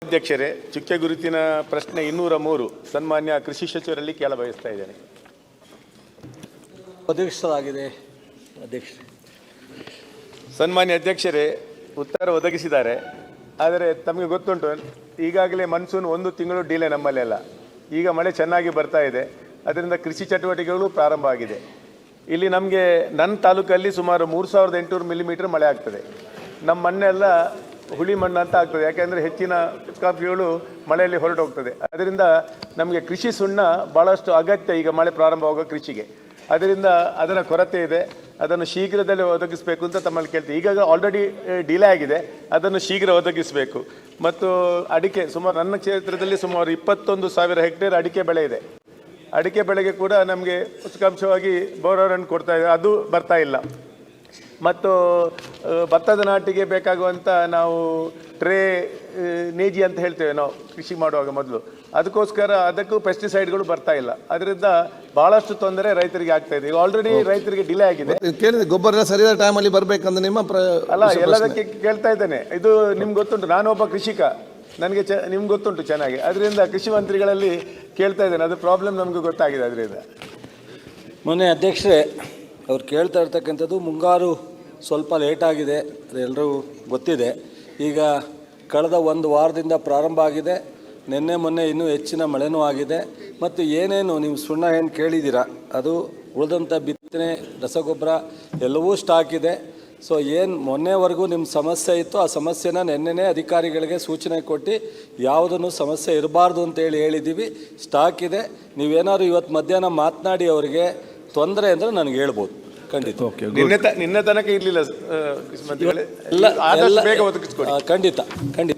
ಅಧ್ಯಕ್ಷರೇ, ಚುಕ್ಕೆ ಗುರುತಿನ ಪ್ರಶ್ನೆ 203 ಸನ್ಮಾನ್ಯ ಕೃಷಿ ಸಚಿವರಲ್ಲಿ ಕೇಳ ಬಯಸ್ತಾ ಇದ್ದೇನೆ. ಒದಗಿಸಲಾಗಿದೆ ಅಧ್ಯಕ್ಷರೇ. ಸನ್ಮಾನ್ಯ ಅಧ್ಯಕ್ಷರೇ, ಉತ್ತರ ಒದಗಿಸಿದ್ದಾರೆ. ಆದರೆ ತಮಗೆ ಗೊತ್ತುಂಟು, ಈಗಾಗಲೇ ಮಾನ್ಸೂನ್ 1 ತಿಂಗಳು ಡಿಲೇ ನಮ್ಮಲ್ಲೆಲ್ಲ. ಈಗ ಮಳೆ ಚೆನ್ನಾಗಿ ಬರ್ತಾ ಇದೆ, ಅದರಿಂದ ಕೃಷಿ ಚಟುವಟಿಕೆಗಳು ಪ್ರಾರಂಭ ಆಗಿದೆ. ಇಲ್ಲಿ ನಮಗೆ ನನ್ನ ತಾಲೂಕಲ್ಲಿ ಸುಮಾರು 3800 ಮಿಲಿಮೀಟರ್ ಮಳೆ ಆಗ್ತದೆ. ನಮ್ಮ ಮಣ್ಣೆಲ್ಲ ಹುಳಿ ಮಣ್ಣು ಅಂತ ಆಗ್ತದೆ, ಯಾಕೆಂದರೆ ಹೆಚ್ಚಿನ ಕಾಫಿಗಳು ಮಳೆಯಲ್ಲಿ ಹೊರಟು ಹೋಗ್ತದೆ. ಅದರಿಂದ ನಮಗೆ ಕೃಷಿ ಸುಣ್ಣ ಭಾಳಷ್ಟು ಅಗತ್ಯ ಈಗ ಮಳೆ ಪ್ರಾರಂಭವಾಗೋ ಕೃಷಿಗೆ. ಅದರಿಂದ ಅದರ ಕೊರತೆ ಇದೆ, ಅದನ್ನು ಶೀಘ್ರದಲ್ಲೇ ಒದಗಿಸಬೇಕು ಅಂತ ತಮ್ಮಲ್ಲಿ ಕೇಳ್ತೀವಿ. ಈಗ ಆಲ್ರೆಡಿ ಡಿಲೇ ಆಗಿದೆ, ಅದನ್ನು ಶೀಘ್ರ ಒದಗಿಸಬೇಕು. ಮತ್ತು ಅಡಿಕೆ ಸುಮಾರು ನನ್ನ ಕ್ಷೇತ್ರದಲ್ಲಿ ಸುಮಾರು 21,000 ಹೆಕ್ಟೇರ್ ಅಡಿಕೆ ಬೆಳೆ ಇದೆ. ಅಡಿಕೆ ಬೆಳೆಗೆ ಕೂಡ ನಮಗೆ ಪೋಷಕಾಂಶವಾಗಿ ಬೋರನ್ನು ಕೊಡ್ತಾ ಇದೆ, ಅದು ಬರ್ತಾ ಇಲ್ಲ. ಮತ್ತು ಭತ್ತದ ನಾಟಿಗೆ ಬೇಕಾಗುವಂಥ ನಾವು ಟ್ರೇ ನೇಜಿ ಅಂತ ಹೇಳ್ತೇವೆ ನಾವು ಕೃಷಿ ಮಾಡುವಾಗ ಮೊದಲು, ಅದಕ್ಕೂ ಪೆಸ್ಟಿಸೈಡ್ಗಳು ಬರ್ತಾ ಇಲ್ಲ. ಅದರಿಂದ ಭಾಳಷ್ಟು ತೊಂದರೆ ರೈತರಿಗೆ ಆಗ್ತಾ ಇದೆ. ಈಗ ಆಲ್ರೆಡಿ ರೈತರಿಗೆ ಡಿಲೇ ಆಗಿದೆ. ಗೊಬ್ಬರ ಸರಿಯಾದ ಟೈಮಲ್ಲಿ ಬರಬೇಕಂದ್ರೆ ನಿಮ್ಮ ಅಲ್ಲ, ಎಲ್ಲದಕ್ಕೆ ಕೇಳ್ತಾ ಇದ್ದೇನೆ. ಇದು ನಿಮ್ಗೆ ಗೊತ್ತುಂಟು, ನಾನೊಬ್ಬ ಕೃಷಿಕ, ನನಗೆ ನಿಮ್ಗೆ ಗೊತ್ತುಂಟು ಚೆನ್ನಾಗಿ. ಅದರಿಂದ ಕೃಷಿ ಮಂತ್ರಿಗಳಲ್ಲಿ ಕೇಳ್ತಾ ಇದ್ದೇನೆ, ಅದು ಪ್ರಾಬ್ಲಮ್ ನಮಗೆ ಗೊತ್ತಾಗಿದೆ. ಅದರಿಂದ ಮೊನ್ನೆ ಅಧ್ಯಕ್ಷರೇ ಅವ್ರು ಕೇಳ್ತಾ ಇರ್ತಕ್ಕಂಥದ್ದು ಮುಂಗಾರು ಸ್ವಲ್ಪ ಲೇಟಾಗಿದೆ, ಅದೆಲ್ಲರೂ ಗೊತ್ತಿದೆ. ಈಗ ಕಳೆದ 1 ವಾರದಿಂದ ಪ್ರಾರಂಭ ಆಗಿದೆ. ನಿನ್ನೆ ಮೊನ್ನೆ ಇನ್ನೂ ಹೆಚ್ಚಿನ ಮಳೆನೂ ಆಗಿದೆ. ಮತ್ತು ಏನೇನು ನೀವು ಸುಣ್ಣ ಏನು ಕೇಳಿದ್ದೀರಾ, ಅದು ಉಳಿದಂಥ ಬಿತ್ತನೆ ರಸಗೊಬ್ಬರ ಎಲ್ಲವೂ ಸ್ಟಾಕ್ ಇದೆ. ಸೊ ಏನು ಮೊನ್ನೆವರೆಗೂ ನಿಮ್ಮ ಸಮಸ್ಯೆ ಇತ್ತು, ಆ ಸಮಸ್ಯೆನ ನಿನ್ನೆನೇ ಅಧಿಕಾರಿಗಳಿಗೆ ಸೂಚನೆ ಕೊಟ್ಟು ಯಾವುದನ್ನು ಸಮಸ್ಯೆ ಇರಬಾರ್ದು ಅಂತೇಳಿ ಹೇಳಿದ್ದೀವಿ. ಸ್ಟಾಕ್ ಇದೆ. ನೀವೇನಾದ್ರು ಇವತ್ತು ಮಧ್ಯಾಹ್ನ ಮಾತನಾಡಿ ಅವರಿಗೆ ತೊಂದರೆ ಅಂದರೆ ನನಗೆ ಹೇಳ್ಬೋದು. ಖಂಡಿತ. ನಿನ್ನೆ ತನಕ ಇರಲಿಲ್ಲ, ಖಂಡಿತ ಖಂಡಿತ.